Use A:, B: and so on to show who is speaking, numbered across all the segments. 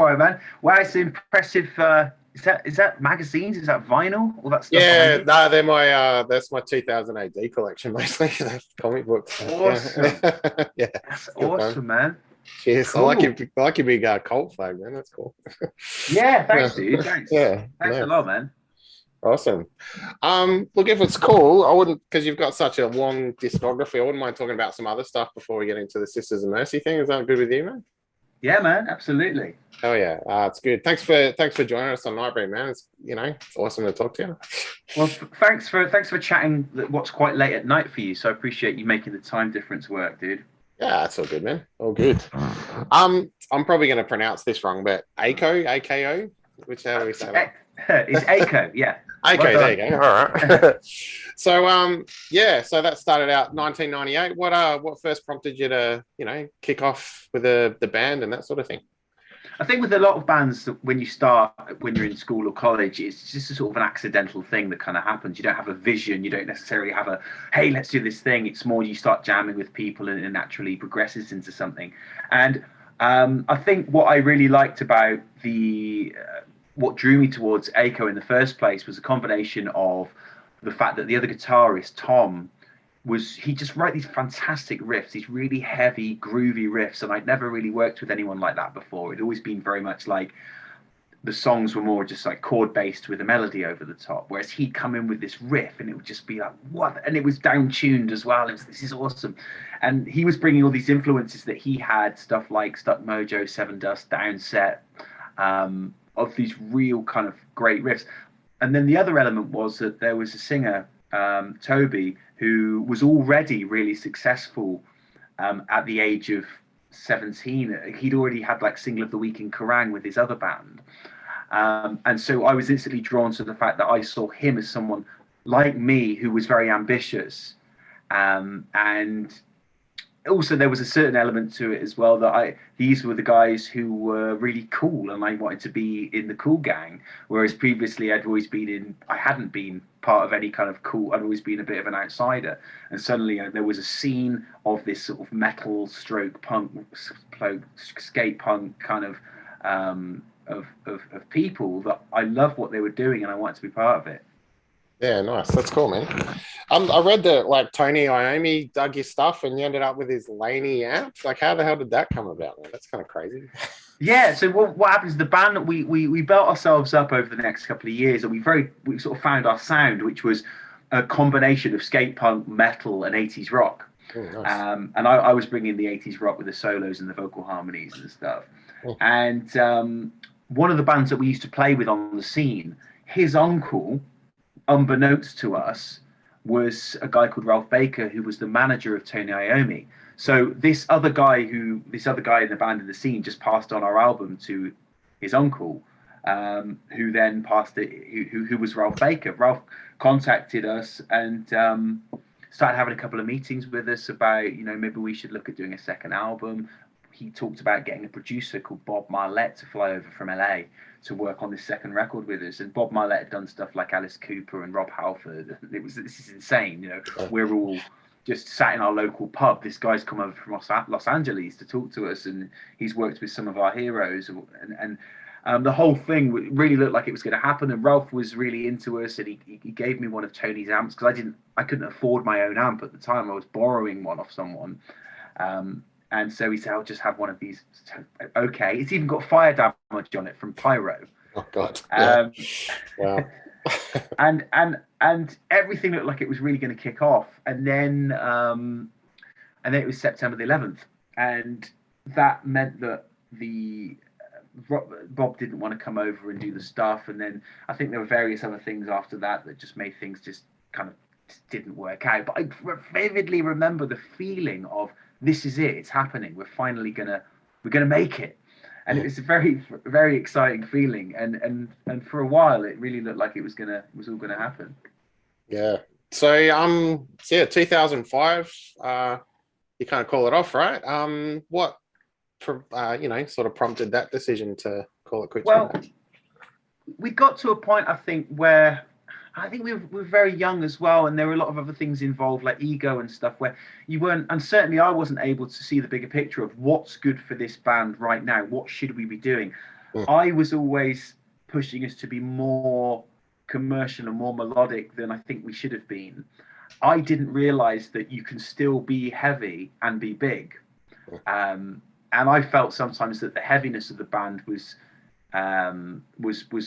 A: All right, man. Wow, it's impressive. Is that magazines? Is that vinyl? All that stuff behind
B: Yeah,
A: you?
B: no, they're my that's my 2000 AD collection mostly. That's comic books.
A: Awesome.
B: Yeah, yeah,
A: That's
B: good fun.
A: awesome, man.
B: Cheers.
A: Cool.
B: I like your big cult flag, man. That's cool.
A: Yeah,
B: Yeah,
A: thanks, dude. Thanks.
B: yeah,
A: Thanks a
B: nice,
A: lot, man.
B: awesome. Look, if it's cool, I wouldn't because you've got such a long discography. I wouldn't mind talking about some other stuff before we get into the Sisters of Mercy thing. Is that good with you, man?
A: Yeah, man. Absolutely.
B: Oh yeah, it's good. Thanks for joining us on Nightbreed, man. It's awesome to talk to you.
A: Well, thanks for chatting. What's quite late at night for you, so I appreciate you making the time difference work, dude.
B: Yeah, that's all good, man. All good. I'm probably going to pronounce this wrong, but AKO, which how do we say that?
A: It's Aiko, yeah. Well
B: Okay, there
A: done.
B: you go. All right. So yeah, so that started out 1998. What first prompted you to kick off with the band and that sort of thing?
A: I think with a lot of bands, when you start, when you're in school or college, it's just a sort of an accidental thing that kind of happens. You don't have a vision. You don't necessarily have a, hey, let's do this thing. It's more you start jamming with people and it naturally progresses into something. And I think what I really liked about what drew me towards Aiko in the first place was a combination of the fact that the other guitarist, Tom, he just wrote these fantastic riffs, these really heavy, groovy riffs, and I'd never really worked with anyone like that before. It'd always been very much like the songs were more just like chord based with a melody over the top, whereas he'd come in with this riff and it would just be like, what? And it was down tuned as well. This is awesome. And he was bringing all these influences that he had, stuff like Stuck Mojo, Seven Dust, Downset, of these real kind of great riffs. And then the other element was that there was a singer, Toby, who was already really successful at the age of 17. He'd already had like Single of the Week in Kerrang with his other band. And so I was instantly drawn to the fact that I saw him as someone like me who was very ambitious. And also there was a certain element to it as well that these were the guys who were really cool and I wanted to be in the cool gang, whereas previously I hadn't been part of any kind of cool. I'd always been a bit of an outsider, and suddenly there was a scene of this sort of metal stroke punk skate punk kind of people that I loved what they were doing and I wanted to be part of it.
B: Yeah, nice. That's cool, man. I read that like Tony Iommi dug your stuff and you ended up with his Laney amp. Like, how the hell did that come about, man? That's kind of crazy.
A: Yeah, so what happens? The band we built ourselves up over the next couple of years, and we sort of found our sound, which was a combination of skate punk, metal, and 80s rock.
B: Oh, nice.
A: And I was bringing the 80s rock with the solos and the vocal harmonies and stuff.
B: Oh.
A: And one of the bands that we used to play with on the scene, his uncle, unbeknownst to us, was a guy called Ralph Baker, who was the manager of Tony Iommi. So this other guy in the band in the scene just passed on our album to his uncle, who then passed it, who was Ralph Baker. Ralph contacted us and started having a couple of meetings with us about, maybe we should look at doing a second album. He talked about getting a producer called Bob Marlette to fly over from LA to work on this second record with us. And Bob Marlette had done stuff like Alice Cooper and Rob Halford. This is insane. We're all just sat in our local pub. This guy's come over from Los Angeles to talk to us, and he's worked with some of our heroes. And the whole thing really looked like it was going to happen. And Ralph was really into us, and he gave me one of Tony's amps because I couldn't afford my own amp at the time. I was borrowing one off someone. And so he said, I'll just have one of these. Okay. It's even got fire damage on it from pyro.
B: Oh, God. Yeah. Wow.
A: and everything looked like it was really going to kick off. And then it was September the 11th. And that meant that Bob didn't want to come over and do the stuff. And then I think there were various other things after that just made things just kind of didn't work out. But I vividly remember the feeling of, this is it. It's happening. We're gonna make it, and it was a very, very exciting feeling. And for a while, it really looked like it was all gonna happen.
B: Yeah. So 2005. You can't call it off, right? What, sort of prompted that decision to call it quits?
A: Well, we got to a point, I think, where I think we were very young as well, and there were a lot of other things involved, like ego and stuff, where you weren't, and certainly I wasn't able to see the bigger picture of what's good for this band right now. What should we be doing? I was always pushing us to be more commercial and more melodic than I think we should have been. I didn't realize that you can still be heavy and be big. And I felt sometimes that the heaviness of the band was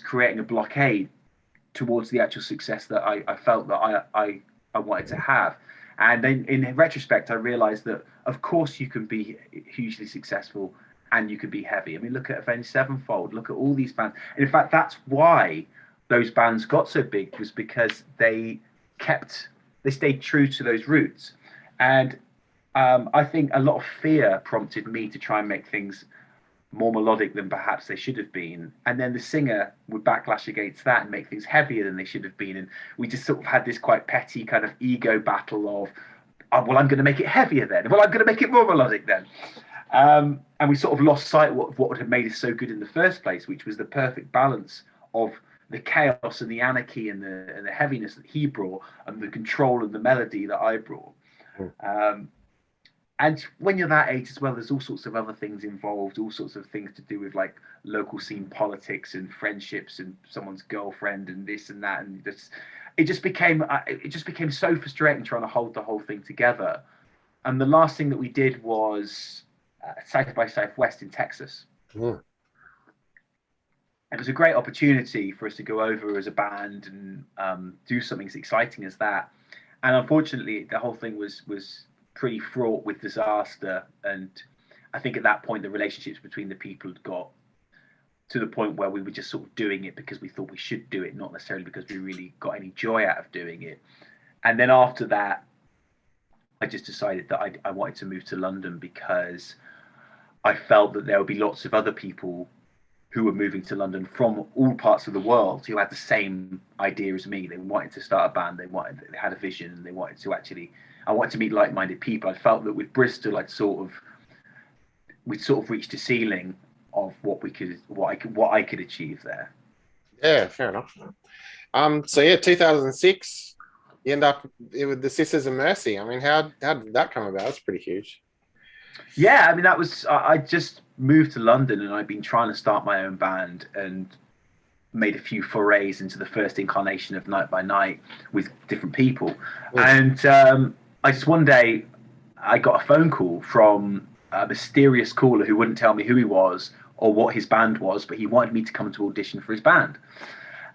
A: creating a blockade towards the actual success that I felt that I wanted to have. And then in retrospect, I realized that, of course, you can be hugely successful and you can be heavy. I mean, look at Avenged Sevenfold, look at all these bands. And in fact, that's why those bands got so big, was because they stayed true to those roots. And I think a lot of fear prompted me to try and make things more melodic than perhaps they should have been. And then the singer would backlash against that and make things heavier than they should have been. And we just sort of had this quite petty kind of ego battle of, oh, well, I'm going to make it heavier then. Well, I'm going to make it more melodic then. And we sort of lost sight of what would have made us so good in the first place, which was the perfect balance of the chaos and the anarchy and the heaviness that he brought and the control and the melody that I brought. And when you're that age as well, there's all sorts of other things involved, all sorts of things to do with like local scene politics and friendships and someone's girlfriend and this and that. And it just became so frustrating trying to hold the whole thing together. And the last thing that we did was South by Southwest in Texas. It was a great opportunity for us to go over as a band and do something as exciting as that. And unfortunately, the whole thing was pretty fraught with disaster. And I think at that point, the relationships between the people had got to the point where we were just sort of doing it because we thought we should do it, not necessarily because we really got any joy out of doing it. And then after that, I just decided that I wanted to move to London because I felt that there would be lots of other people who were moving to London from all parts of the world who had the same idea as me. They wanted to start a band, they had a vision, and they wanted to I wanted to meet like-minded people. I felt that with Bristol, we'd sort of reached a ceiling of what I could achieve there.
B: Yeah, fair enough. So yeah, 2006, you end up with the Sisters of Mercy. I mean, how did that come about? That's pretty huge.
A: Yeah, I mean, I just moved to London and I'd been trying to start my own band and made a few forays into the first incarnation of Night by Night with different people. And I just one day I got a phone call from a mysterious caller who wouldn't tell me who he was or what his band was, but he wanted me to come to audition for his band.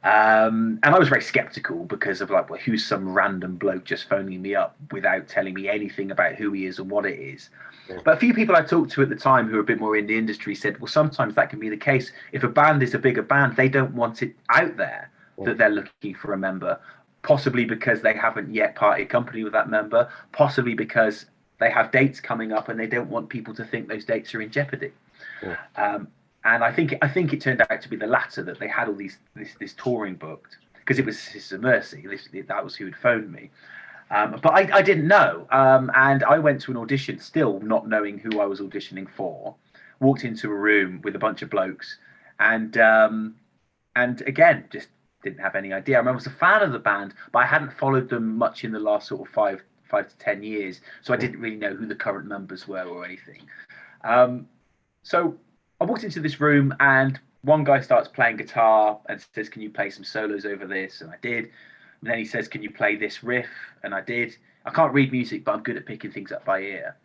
A: And I was very skeptical because of like, well, who's some random bloke just phoning me up without telling me anything about who he is and what it is. But a few people I talked to at the time who were a bit more in the industry said, well, sometimes that can be the case. If a band is a bigger band, they don't want it out there that they're looking for a member, possibly because they haven't yet parted company with that member, possibly because they have dates coming up and they don't want people to think those dates are in jeopardy. And I think it turned out to be the latter, that they had all this touring booked because it was Sisters of Mercy. That was who had phoned me. But I didn't know. And I went to an audition still not knowing who I was auditioning for, walked into a room with a bunch of blokes and again, just didn't have any idea. I remember I was a fan of the band, but I hadn't followed them much in the last sort of five to 10 years. So I didn't really know who the current members were or anything. So I walked into this room and one guy starts playing guitar and says, can you play some solos over this? And I did. And then he says, can you play this riff? And I did. I can't read music, but I'm good at picking things up by ear.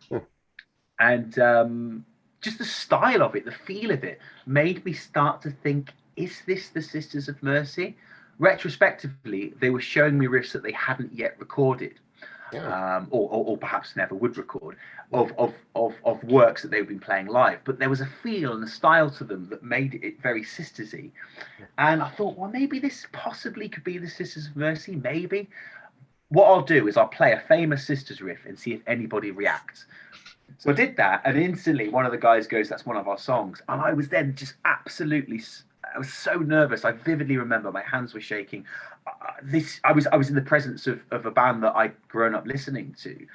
A: And just the style of it, the feel of it, made me start to think, is this the Sisters of Mercy? Retrospectively, they were showing me riffs that they hadn't yet recorded. Or perhaps never would record of works that they've been playing live, but there was a feel and a style to them that made it very sistersy. And I thought, well, maybe this possibly could be the Sisters of Mercy. Maybe what I'll do is I'll play a famous Sisters riff and see if anybody reacts. So I did that, and instantly one of the guys goes, that's one of our songs. And I was then just absolutely, I was so nervous. I vividly remember my hands were shaking. I was in the presence of a band that I'd grown up listening to.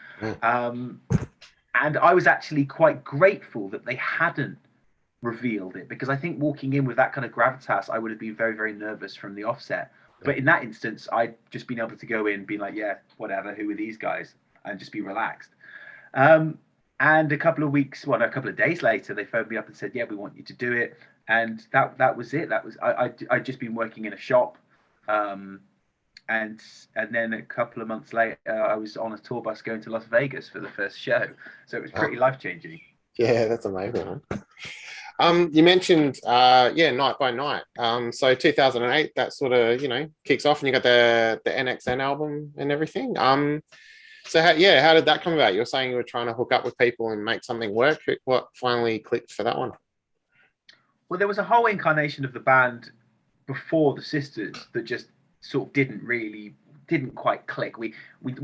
A: And I was actually quite grateful that they hadn't revealed it, because I think walking in with that kind of gravitas, I would have been very, very nervous from the offset. But in that instance, I'd just been able to go in, be like, yeah, whatever, who are these guys? And just be relaxed. And a couple of days later, they phoned me up and said, yeah, we want you to do it. and that was it. That was I'd just been working in a shop, and then a couple of months later, I was on a tour bus going to Las Vegas for the first show. So it was pretty life changing.
B: Yeah, that's amazing. You mentioned, Night by Night. So 2008, that sort of, kicks off, and you got the NXN album and everything. So how did that come about? You were saying you were trying to hook up with people and make something work. What finally clicked for that one?
A: Well, there was a whole incarnation of the band before the Sisters that just sort of didn't quite click. We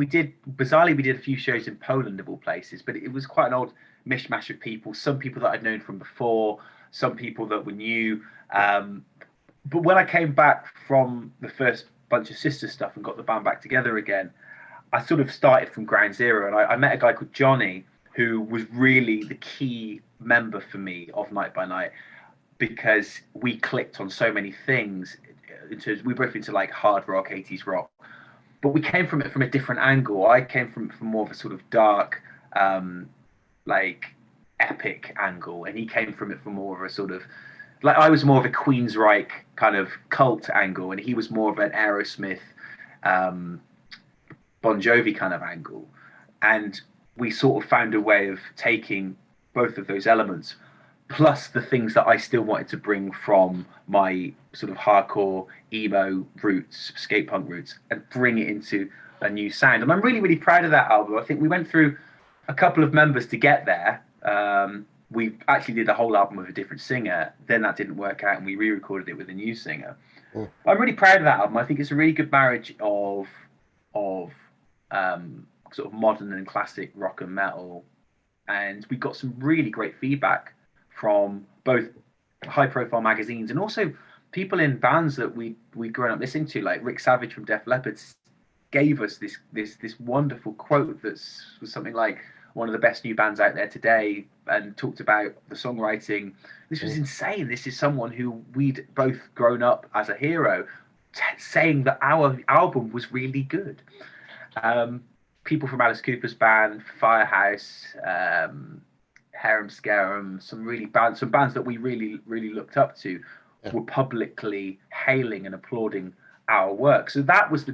A: did a few shows in Poland of all places, but it was quite an old mishmash of people. Some people that I'd known from before, some people that were new. But when I came back from the first bunch of Sisters stuff and got the band back together again, I sort of started from ground zero, and I met a guy called Johnny, who was really the key member for me of Night by Night, because we clicked on so many things. We were both into like hard rock, 80s rock, but we came from it from a different angle. I came from more of a sort of dark, like epic angle, and he came from it from more of a sort of, like, I was more of a Queensryche kind of cult angle, and he was more of an Aerosmith, Bon Jovi kind of angle. And we sort of found a way of taking both of those elements, plus the things that I still wanted to bring from my sort of hardcore emo roots, skate punk roots, and bring it into a new sound. And I'm really, really proud of that album. I think we went through a couple of members to get there. We actually did the whole album with a different singer. Then that didn't work out, and we re-recorded it with a new singer. I'm really proud of that album. I think it's a really good marriage of sort of modern and classic rock and metal. And we got some really great feedback from both high-profile magazines and also people in bands that we'd grown up listening to, like Rick Savage from Def Leppard gave us this wonderful quote that was something like, one of the best new bands out there today, and talked about the songwriting. This was insane. This is someone who we'd both grown up as a hero saying that our album was really good. People from Alice Cooper's band, Firehouse, Harem Scarum, some bands that we really, really looked up to, were publicly hailing and applauding our work. So that was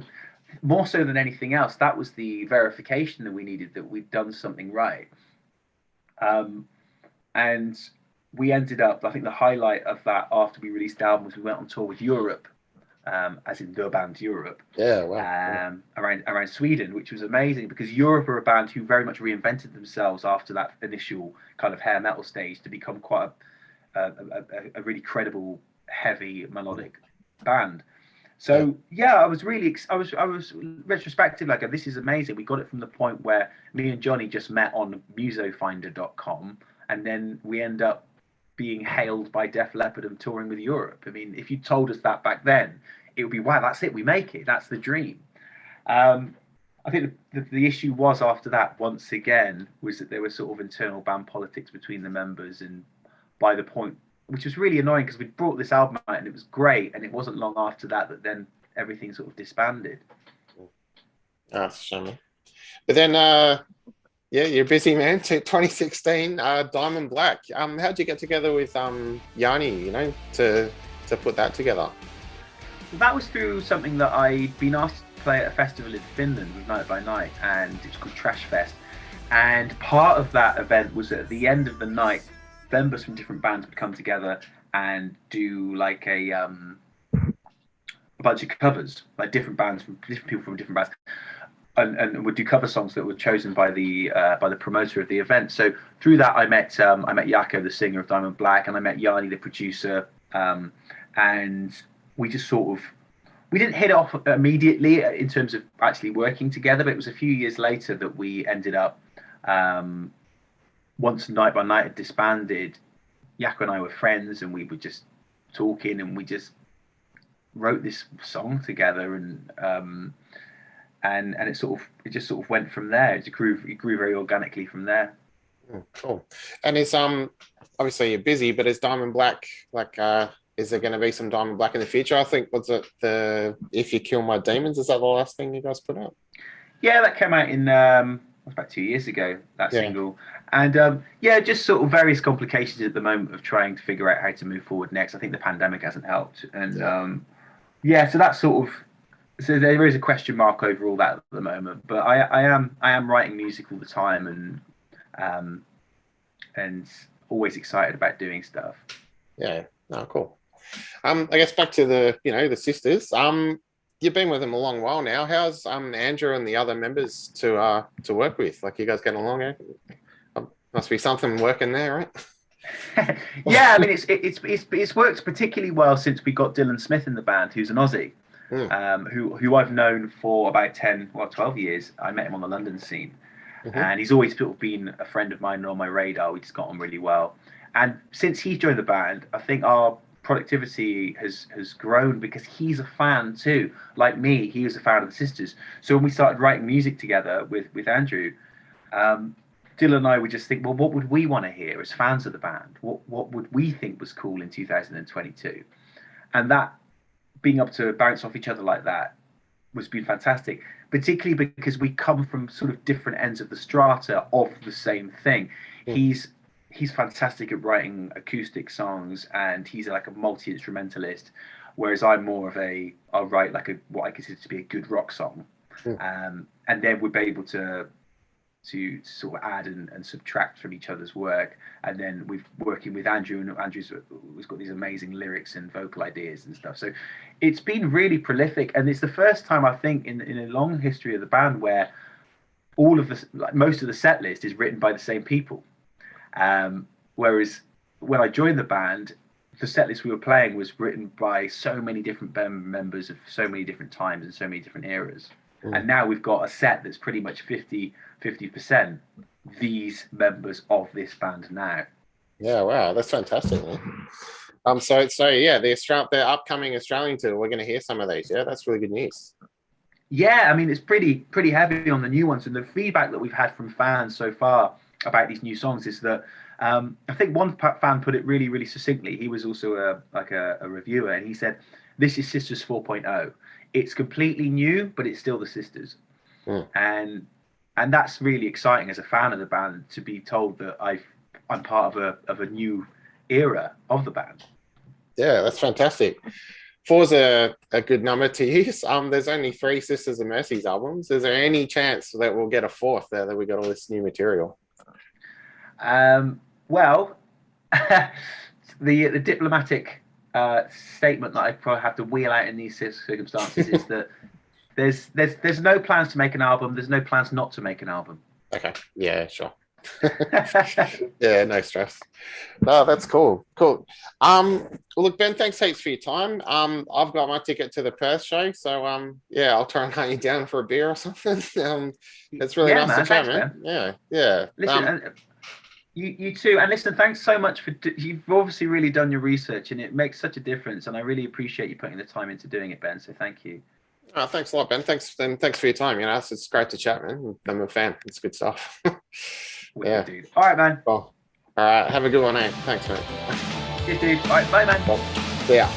A: more so than anything else, that was the verification that we needed, that we'd done something right. And we ended up, I think the highlight of that after we released the album was we went on tour with Europe, as in the band Europe.
B: Yeah, wow.
A: Around Sweden, which was amazing, because Europe are a band who very much reinvented themselves after that initial kind of hair metal stage to become quite a really credible, heavy, melodic band. So I was retrospective, like, this is amazing. We got it from the point where me and Johnny just met on musofinder.com, and then we end up being hailed by Def Leppard and touring with Europe. I mean, if you told us that back then, it would be, wow, that's it, we make it, that's the dream. I think the issue was after that, once again, was that there was sort of internal band politics between the members, and by the point, which was really annoying, because we brought this album out and it was great, and it wasn't long after that then everything sort of disbanded.
B: That's a shame. But then, you're busy, man. 2016, Diamond Black. How'd you get together with Yanni, to put that together?
A: That was through something that I'd been asked to play at a festival in Finland with Night by Night, and it's called Trash Fest. And part of that event was at the end of the night, members from different bands would come together and do like a bunch of covers, like different bands from different people from different bands, and would do cover songs that were chosen by the promoter of the event. So through that, I met Jaakko, the singer of Diamond Black, and I met Yanni, the producer, and we just we didn't hit it off immediately in terms of actually working together, but it was a few years later that we ended up. Once Night by Night had disbanded, Jaakko and I were friends, and we were just talking, and we just wrote this song together, and it just sort of went from there. It grew very organically from there.
B: Cool. And it's obviously you're busy, but is Diamond Black is there going to be some Diamond Black in the future? I think, was it the If You Kill My Demons? Is that the last thing you guys put out?
A: Yeah, that came out in was about 2 years ago, that
B: Yeah.
A: single. And yeah, just sort of various complications at the moment of trying to figure out how to move forward next. I think the pandemic hasn't helped. And yeah, so that's sort of, so there is a question mark over all that at the moment. But I am writing music all the time, and always excited about doing stuff.
B: Yeah. Oh, cool. I guess back to the, the sisters. You've been with them a long while now. How's Andrew and the other members to work with? Like, you guys getting along? Eh? Must be something working there, right?
A: Yeah, I mean, it's worked particularly well since we got Dylan Smith in the band, who's an Aussie, who I've known for about 12 years. I met him on the London scene, and he's always sort of been a friend of mine and on my radar. We just got on really well. And since he's joined the band, I think our productivity has grown because he's a fan too. Like me, he was a fan of the sisters. So when we started writing music together with Andrew, Dylan and I would just think, well, what would we want to hear as fans of the band? What would we think was cool in 2022? And that, being able to bounce off each other like that, was been fantastic, particularly because we come from sort of different ends of the strata of the same thing. He's fantastic at writing acoustic songs, and he's like a multi-instrumentalist, whereas I'm more of I'll write like what I consider to be a good rock song, and then we'll be able to sort of add and subtract from each other's work. And then we're working with Andrew, and Andrew's got these amazing lyrics and vocal ideas and stuff. So it's been really prolific, and it's the first time, I think, in a long history of the band where most of the set list is written by the same people. Whereas when I joined the band, the set list we were playing was written by so many different band members of so many different times and so many different eras. And now we've got a set that's pretty much 50% these members of this band now.
B: Yeah, wow, that's fantastic, man. So yeah, the upcoming Australian tour, we're going to hear some of these. Yeah, that's really good news.
A: Yeah, I mean, it's pretty heavy on the new ones, and the feedback that we've had from fans so far about these new songs is that I think one fan put it really, really succinctly. He was also a reviewer, and he said, "This is Sisters 4.0. It's completely new, but it's still the Sisters." And that's really exciting as a fan of the band, to be told that I'm part of a new era of the band.
B: Yeah, that's fantastic. 4's a good number to use. There's only 3 Sisters of Mercy's albums. Is there any chance that we'll get a 4th there, that we got all this new material?
A: Well, the diplomatic statement that I probably have to wheel out in these circumstances is that there's no plans to make an album. There's no plans not to make an album.
B: Okay. Yeah, sure. Yeah, no stress. No, that's cool. Well, look, Ben, thanks heaps for your time. I've got my ticket to the Perth show, so yeah, I'll try and hunt you down for a beer or something. It's really nice to chat, man. Yeah.
A: Listen, you too, and listen, thanks so much you've obviously really done your research, and it makes such a difference, and I really appreciate you putting the time into doing it, Ben. So thank you.
B: Oh, thanks a lot, Ben. Thanks for your time. It's great to chat, man. I'm a fan. It's good stuff. Yeah,
A: dude. All right, man.
B: Cool. All right, have a good one, eh? Thanks, man.
A: Cheers, dude. All right, bye, man.
B: Well, yeah.